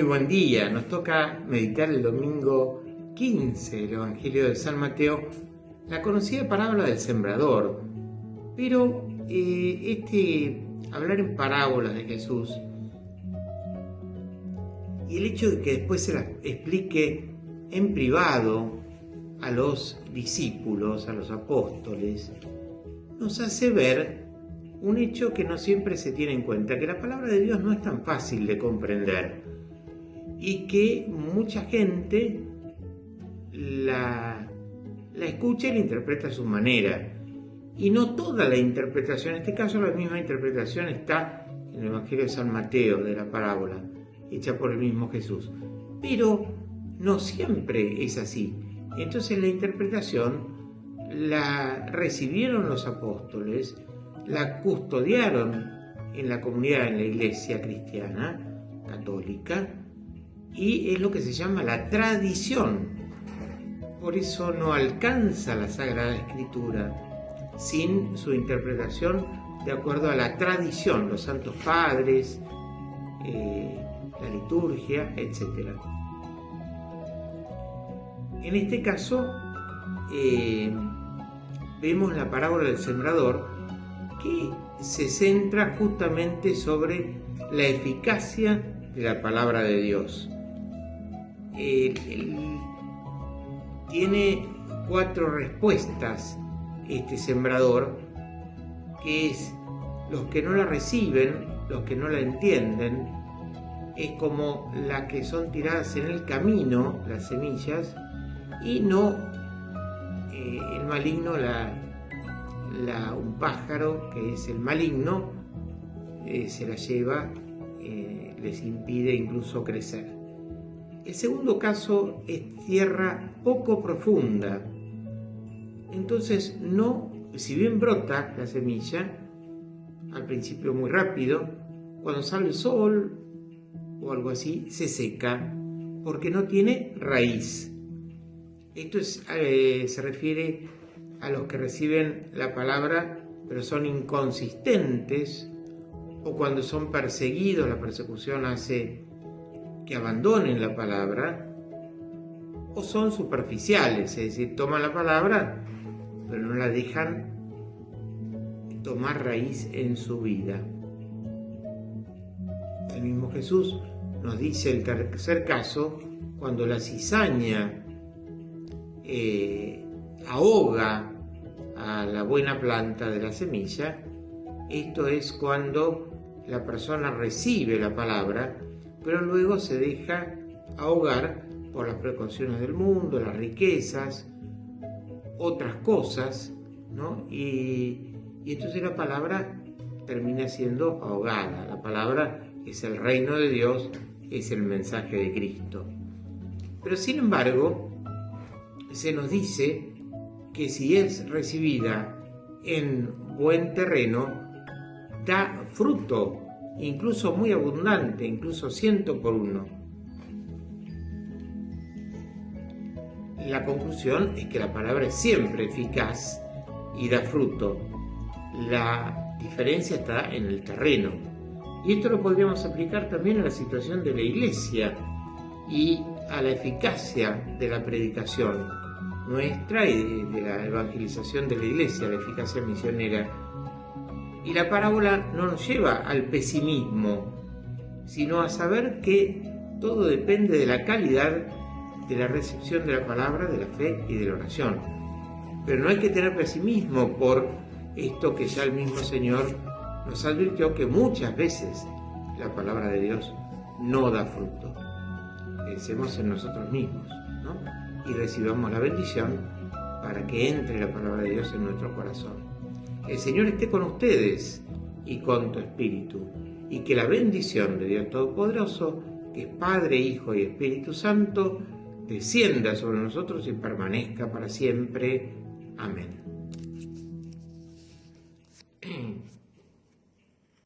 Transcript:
Muy buen día, nos toca meditar el domingo 15 del Evangelio de San Mateo, la conocida parábola del sembrador. Pero hablar en parábolas de Jesús y el hecho de que después se las explique en privado a los discípulos, a los apóstoles, nos hace ver un hecho que no siempre se tiene en cuenta, que la palabra de Dios no es tan fácil de comprender y que mucha gente la escucha y la interpreta a su manera. Y no toda la interpretación, en este caso la misma interpretación está en el Evangelio de San Mateo, de la parábola, hecha por el mismo Jesús. Pero no siempre es así. Entonces la interpretación la recibieron los apóstoles, la custodiaron en la comunidad, en la iglesia cristiana, católica, y es lo que se llama la tradición. Por eso no alcanza la Sagrada Escritura sin su interpretación de acuerdo a la tradición, los santos padres, la liturgia, etc. En este caso, vemos la parábola del sembrador, que se centra justamente sobre la eficacia de la palabra de Dios. Tiene 4 respuestas este sembrador, que es: los que no la reciben, los que no la entienden, es como las que son tiradas en el camino, las semillas, y no el maligno, un pájaro que es el maligno, se la lleva, les impide incluso crecer. El segundo caso es tierra poco profunda. Entonces, si bien brota la semilla, al principio muy rápido, cuando sale el sol o algo así, se seca porque no tiene raíz. Esto se refiere a los que reciben la palabra pero son inconsistentes, o cuando son perseguidos, la persecución hace que abandonen la palabra, o son superficiales, es decir, toman la palabra pero no la dejan tomar raíz en su vida. El mismo Jesús nos dice el tercer caso, cuando la cizaña ahoga a la buena planta de la semilla. Esto es cuando la persona recibe la palabra, pero luego se deja ahogar por las precauciones del mundo, las riquezas, otras cosas, ¿no? Y entonces la palabra termina siendo ahogada. La palabra es el reino de Dios, es el mensaje de Cristo. Pero sin embargo, se nos dice que si es recibida en buen terreno, da fruto, incluso muy abundante, incluso 100 por 1. La conclusión es que la palabra es siempre eficaz y da fruto. La diferencia está en el terreno. Y esto lo podríamos aplicar también a la situación de la iglesia y a la eficacia de la predicación nuestra y de la evangelización de la iglesia, la eficacia misionera. Y la parábola no nos lleva al pesimismo, sino a saber que todo depende de la calidad de la recepción de la palabra, de la fe y de la oración. Pero no hay que tener pesimismo por esto que ya el mismo Señor nos advirtió, que muchas veces la palabra de Dios no da fruto. Pensemos en nosotros mismos, ¿no? Y recibamos la bendición para que entre la palabra de Dios en nuestro corazón. El Señor esté con ustedes y con tu espíritu, y que la bendición de Dios Todopoderoso, que es Padre, Hijo y Espíritu Santo, descienda sobre nosotros y permanezca para siempre. Amén.